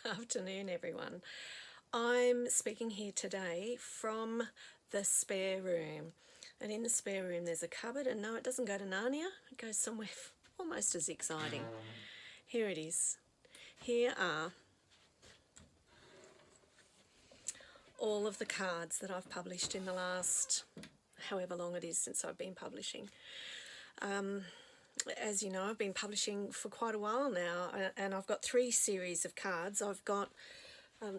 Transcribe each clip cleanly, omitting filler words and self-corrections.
Afternoon, everyone. I'm speaking here today from the spare room. And in the spare room, there's a cupboard. And no, it doesn't go to Narnia, it goes somewhere almost as exciting. Here it is. Here are all of the cards that I've published in the last however long it is since I've been publishing. As you know, I've been publishing for quite a while now, and I've got 3 series of cards. I've got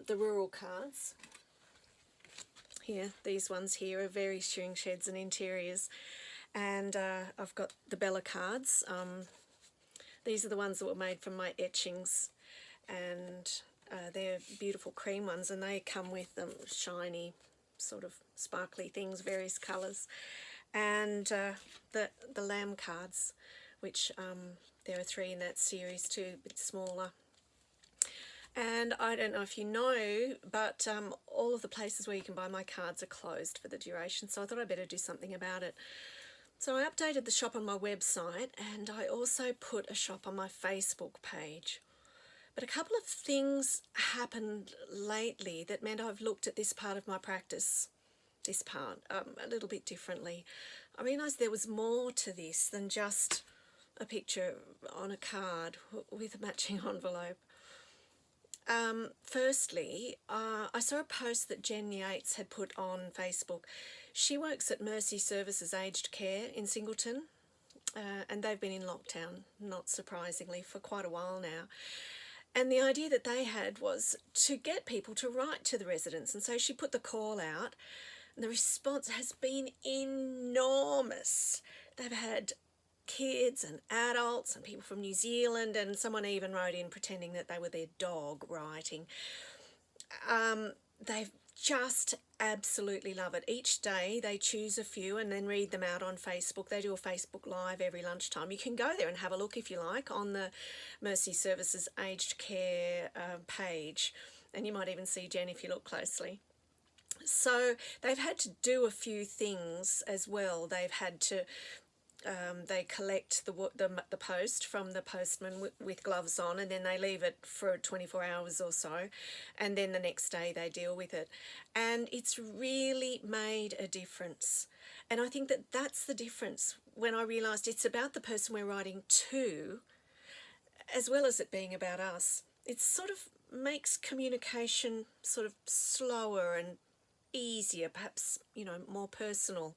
the rural cards. Here, these ones here are various shoeing sheds and interiors. And I've got the Bella cards. These are the ones that were made from my etchings, and they're beautiful cream ones, and they come with them shiny, sort of sparkly things, various colours. And the lamb cards, which there are 3 in that series too, a bit smaller. And I don't know if you know, but all of the places where you can buy my cards are closed for the duration, so I thought I'd better do something about it. So I updated the shop on my website, and I also put a shop on my Facebook page. But a couple of things happened lately that meant I've looked at this part of my practice, a little bit differently. I realised there was more to this than just a picture on a card with a matching envelope. Firstly, I saw a post that Jen Yates had put on Facebook. She works at Mercy Services Aged Care in Singleton, and they've been in lockdown, not surprisingly, for quite a while now. And the idea that they had was to get people to write to the residents, and so she put the call out, and the response has been enormous. They've had kids and adults and people from New Zealand, and someone even wrote in pretending that they were their dog writing. They've just absolutely love it. Each day they choose a few and then read them out on Facebook. They do a Facebook Live every lunchtime. You can go there and have a look if you like on the Mercy Services Aged Care page, and you might even see Jen if you look closely. So they've had to do a few things as well. They've had to they collect the post from the postman with gloves on, and then they leave it for 24 hours or so, and then the next day they deal with it. And it's really made a difference. And I think that that's the difference when I realised it's about the person we're writing to, as well as it being about us. It sort of makes communication sort of slower and easier, perhaps, more personal.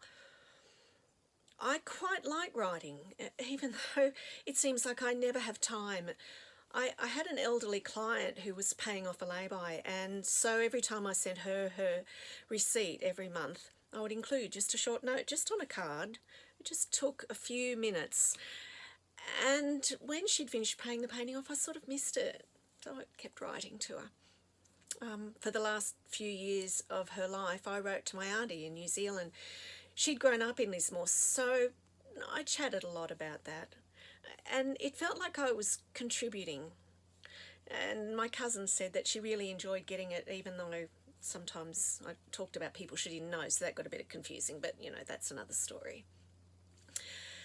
I quite like writing, even though it seems like I never have time. I had an elderly client who was paying off a lay-by, and so every time I sent her receipt every month, I would include just a short note, just on a card. It just took a few minutes. And when she'd finished paying the painting off, I sort of missed it, so I kept writing to her. For the last few years of her life, I wrote to my auntie in New Zealand. She'd grown up in Lismore, so I chatted a lot about that. And it felt like I was contributing. And my cousin said that she really enjoyed getting it, even though sometimes I talked about people she didn't know, so that got a bit confusing, but that's another story.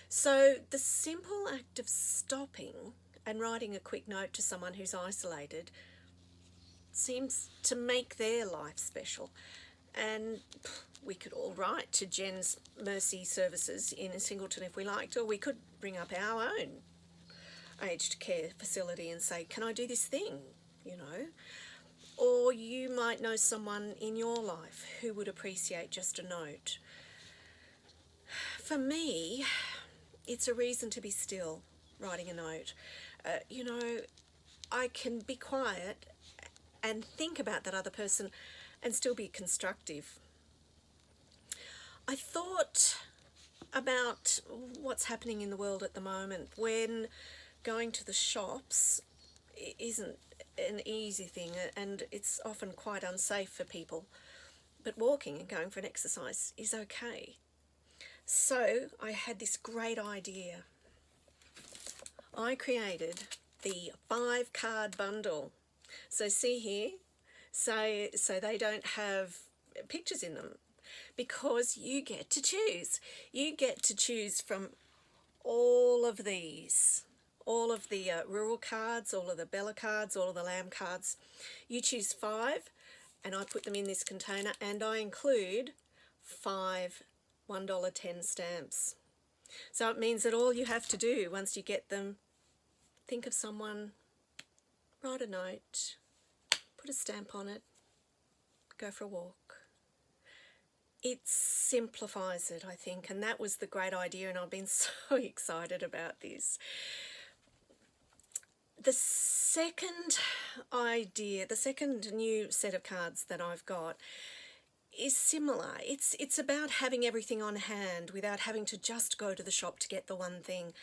So the simple act of stopping and writing a quick note to someone who's isolated seems to make their life special. And we could all write to Jen's Mercy Services in Singleton if we liked, or we could bring up our own aged care facility and say, can I do this thing, Or you might know someone in your life who would appreciate just a note. For me, it's a reason to be still, writing a note. I can be quiet and think about that other person and still be constructive. I thought about what's happening in the world at the moment when going to the shops isn't an easy thing, and it's often quite unsafe for people, but walking and going for an exercise is okay. So I had this great idea. I created the 5-card bundle. So see here, so they don't have pictures in them, because you get to choose. You get to choose from all of these, all of the rural cards, all of the Bella cards, all of the lamb cards. You choose 5 and I put them in this container, and I include 5 $1.10 stamps. So it means that all you have to do once you get them, think of someone, write a note, put a stamp on it, go for a walk. It simplifies it, I think, and that was the great idea, and I've been so excited about this. The second idea, the second new set of cards that I've got is similar. It's about having everything on hand without having to just go to the shop to get the one thing.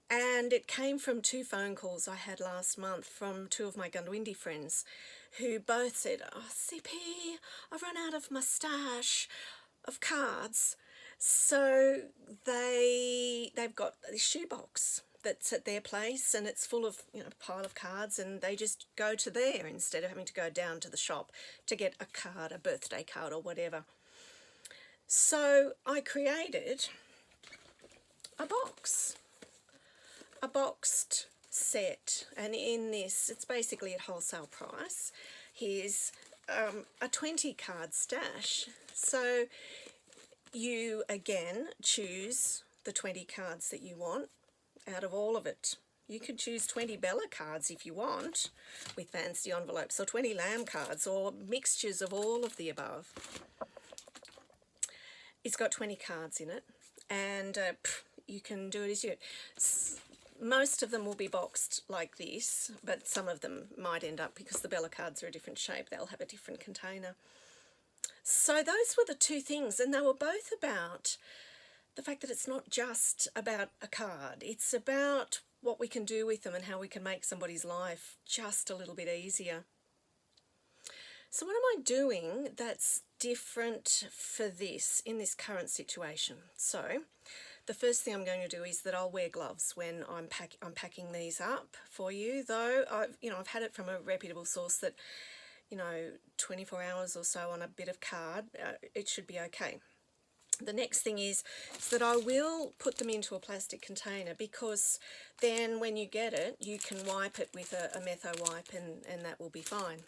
And it came from 2 phone calls I had last month from 2 of my Gundwindi friends who both said, "Oh, CP, I've run out of my stash of cards." So they've got a shoebox that's at their place, and it's full of, a pile of cards, and they just go to there instead of having to go down to the shop to get a card, a birthday card or whatever. So I created a boxed set, and in this, it's basically at wholesale price. Here's a 20 card stash. So you again choose the 20 cards that you want out of all of it. You could choose 20 Bella cards if you want, with fancy envelopes, or 20 lamb cards, or mixtures of all of the above. It's got 20 cards in it, and you can do it as you... Most of them will be boxed like this, but some of them might end up, because the Bella cards are a different shape, they'll have a different container. So those were the 2 things, and they were both about the fact that it's not just about a card. It's about what we can do with them and how we can make somebody's life just a little bit easier. So what am I doing that's different for this in this current situation? So the first thing I'm going to do is that I'll wear gloves when I'm packing these up for you, though I've had it from a reputable source that 24 hours or so on a bit of card, it should be okay. The next thing is that I will put them into a plastic container, because then when you get it, you can wipe it with a Metho wipe, and that will be fine.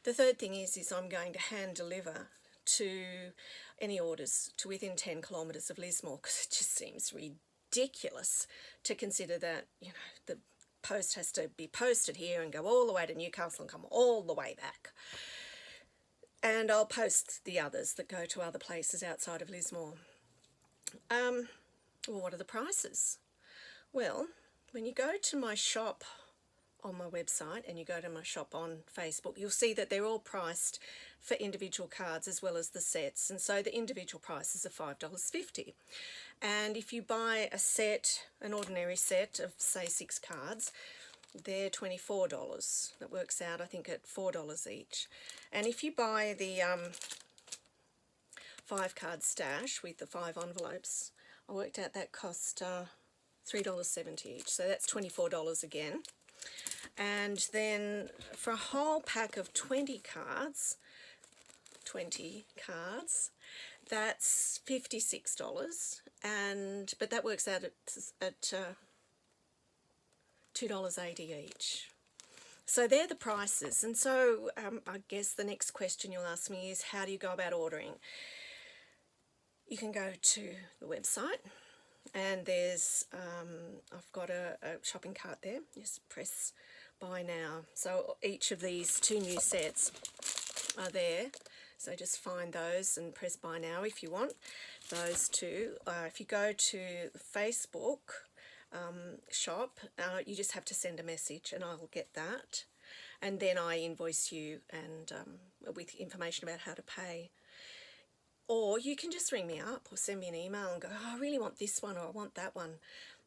The third thing is I'm going to hand deliver to any orders to within 10 kilometres of Lismore, because it just seems ridiculous to consider that, the post has to be posted here and go all the way to Newcastle and come all the way back. And I'll post the others that go to other places outside of Lismore. Well, what are the prices? Well, when you go to my shop on my website and you go to my shop on Facebook, you'll see that they're all priced for individual cards as well as the sets. And so the individual prices are $5.50. And if you buy a set, an ordinary set of, say, 6 cards, they're $24. That works out, I think, at $4 each. And if you buy the 5 card stash with the 5 envelopes, I worked out that cost $3.70 each. So that's $24 again. And then for a whole pack of 20 cards, that's $56. But that works out at $2.80 each. So they're the prices. And so I guess the next question you'll ask me is, how do you go about ordering? You can go to the website, and there's I've got a shopping cart there. Just press buy now. So each of these 2 new sets are there. So just find those and press buy now if you want those 2. If you go to Facebook shop, you just have to send a message and I'll get that, and then I invoice you and with information about how to pay. Or you can just ring me up or send me an email and go, "Oh, I really want this one," or "I want that one."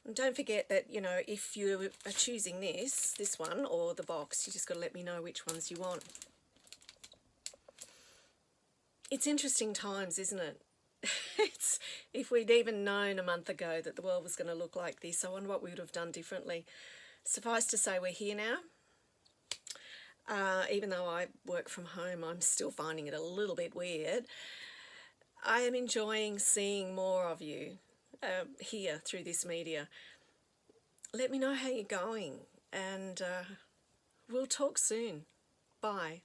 And don't forget that, if you are choosing this one or the box, you just got to let me know which ones you want. It's interesting times, isn't it? If we'd even known a month ago that the world was going to look like this, I wonder what we would have done differently. Suffice to say, we're here now. Even though I work from home, I'm still finding it a little bit weird. I am enjoying seeing more of you here through this media. let me know how you're going, and we'll talk soon. Bye.